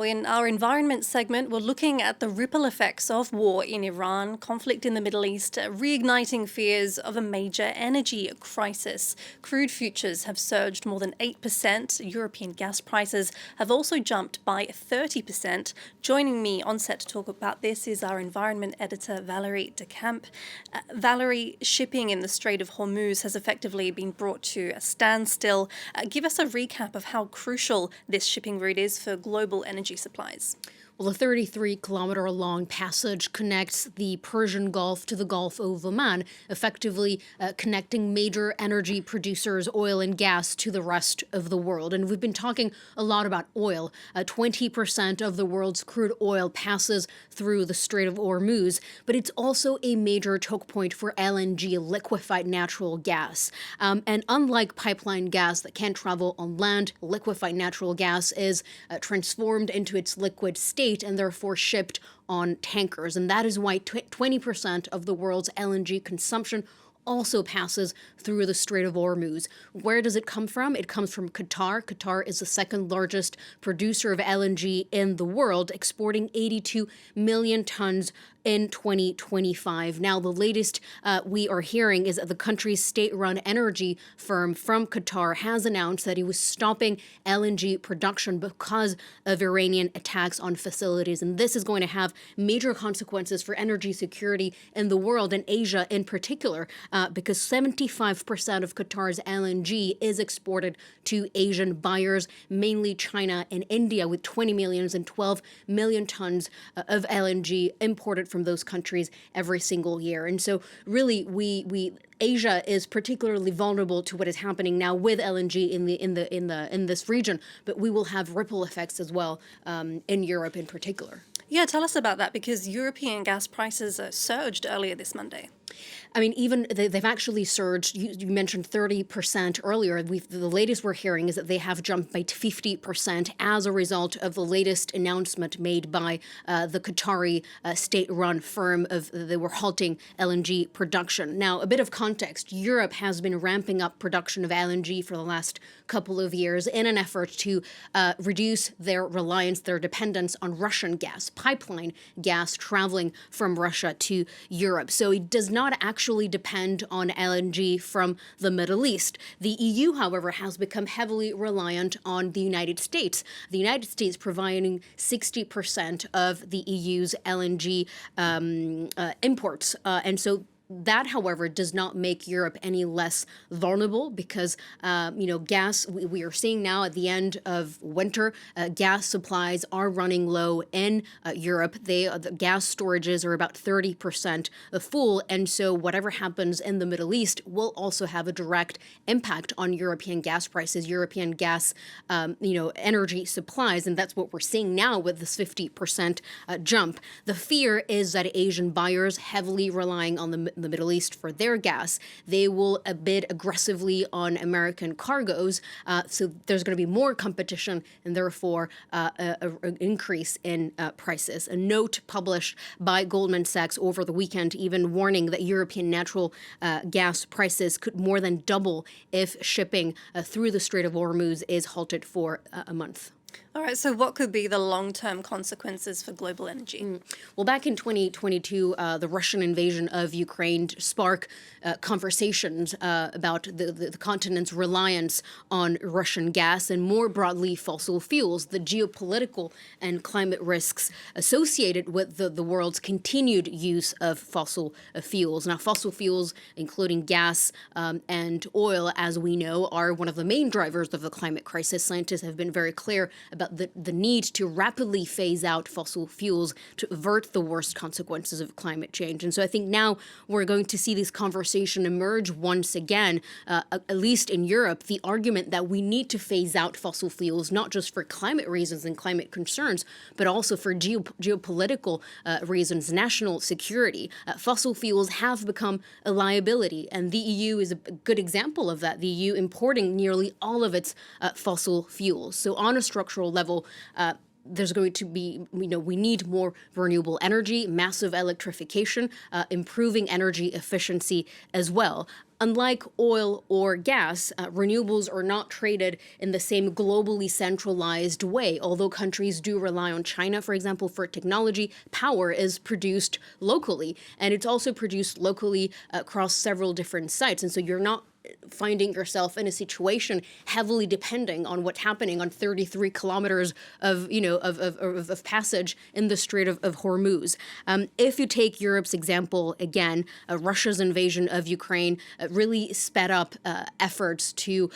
In our environment segment, we're looking at the ripple effects of war in Iran, conflict in the Middle East, reigniting fears of a major energy crisis. Crude futures have surged more than 8%. European gas prices have also jumped by 30%. Joining me on set to talk about this is our environment editor, Valerie Dekimpe. Valerie, shipping in the Strait of Hormuz has effectively been brought to a standstill. Give us a recap of how crucial this shipping route is for global energy supplies. Well, a 33-kilometer-long passage connects the Persian Gulf to the Gulf of Oman, effectively connecting major energy producers, oil and gas, to the rest of the world. And we've been talking a lot about oil. 20% of the world's crude oil passes through the Strait of Hormuz, but it's also a major choke point for LNG, liquefied natural gas. And unlike pipeline gas that can travel on land, liquefied natural gas is transformed into its liquid state and therefore shipped on tankers. And that is why 20% of the world's LNG consumption also passes through the Strait of Hormuz. Where does it come from? It comes from Qatar. Qatar is the second largest producer of LNG in the world, exporting 82 million tons in 2025. Now, the latest we are hearing is that the country's state-run energy firm from Qatar has announced that it was stopping LNG production because of Iranian attacks on facilities. And this is going to have major consequences for energy security in the world, and Asia in particular, because 75% of Qatar's LNG is exported to Asian buyers, mainly China and India, with 20 million and 12 million tons of LNG imported from those countries every single year. And so really Asia is particularly vulnerable to what is happening now with LNG in this region, but we will have ripple effects as well in Europe in particular. Yeah, tell us about that, because European gas prices surged earlier this Monday. I mean, even they've actually surged. You mentioned 30% earlier. The latest we're hearing is that they have jumped by 50% as a result of the latest announcement made by the Qatari state-run firm of they were halting LNG production. Now, a bit of context: Europe has been ramping up production of LNG for the last couple of years in an effort to reduce their reliance, their dependence on Russian gas, pipeline gas traveling from Russia to Europe. So it does not actually depend on LNG from the Middle East. The EU, however, has become heavily reliant on the United States. The United States providing 60% of the EU's LNG imports. And so that, however, does not make Europe any less vulnerable because, gas, we are seeing now at the end of winter, gas supplies are running low in Europe. The gas storages are about 30% full. And so whatever happens in the Middle East will also have a direct impact on European gas prices, European gas, energy supplies. And that's what we're seeing now with this 50% jump. The fear is that Asian buyers, heavily relying on the Middle East for their gas, they will bid aggressively on American cargoes. So there's going to be more competition and therefore an increase in prices. A note published by Goldman Sachs over the weekend even warning that European natural gas prices could more than double if shipping through the Strait of Hormuz is halted for a month. All right, so what could be the long-term consequences for global energy? Well, back in 2022, the Russian invasion of Ukraine sparked conversations about the continent's reliance on Russian gas and, more broadly, fossil fuels, the geopolitical and climate risks associated with the world's continued use of fossil fuels. Now, fossil fuels, including gas and oil, as we know, are one of the main drivers of the climate crisis. Scientists have been very clear about the need to rapidly phase out fossil fuels to avert the worst consequences of climate change. And so I think now we're going to see this conversation emerge once again, at least in Europe, the argument that we need to phase out fossil fuels, not just for climate reasons and climate concerns, but also for geopolitical reasons, national security. Fossil fuels have become a liability, and the EU is a good example of that, the EU importing nearly all of its fossil fuels. So on a structural level, there's going to be, we need more renewable energy, massive electrification, improving energy efficiency as well. Unlike oil or gas, renewables are not traded in the same globally centralized way. Although countries do rely on China, for example, for technology, power is produced locally. And it's also produced locally across several different sites. And so you're not finding yourself in a situation heavily depending on what's happening on 33 kilometers of passage in the Strait of Hormuz. If you take Europe's example again, Russia's invasion of Ukraine really sped up efforts to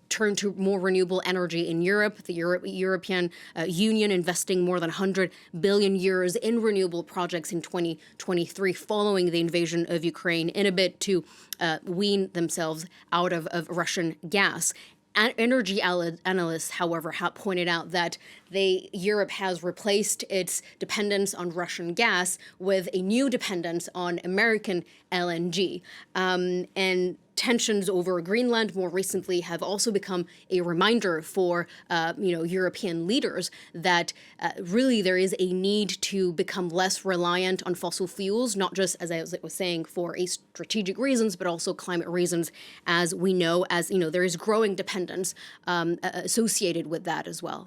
turn to more renewable energy in Europe. The European Union investing more than 100 billion euros in renewable projects in 2023 following the invasion of Ukraine in a bid to wean themselves out of Russian gas. Energy analysts, however, have pointed out that Europe has replaced its dependence on Russian gas with a new dependence on American LNG. And tensions over Greenland more recently have also become a reminder for European leaders that really there is a need to become less reliant on fossil fuels, not just, as I was saying, for strategic reasons, but also climate reasons, as we know, there is growing dependence associated with that as well.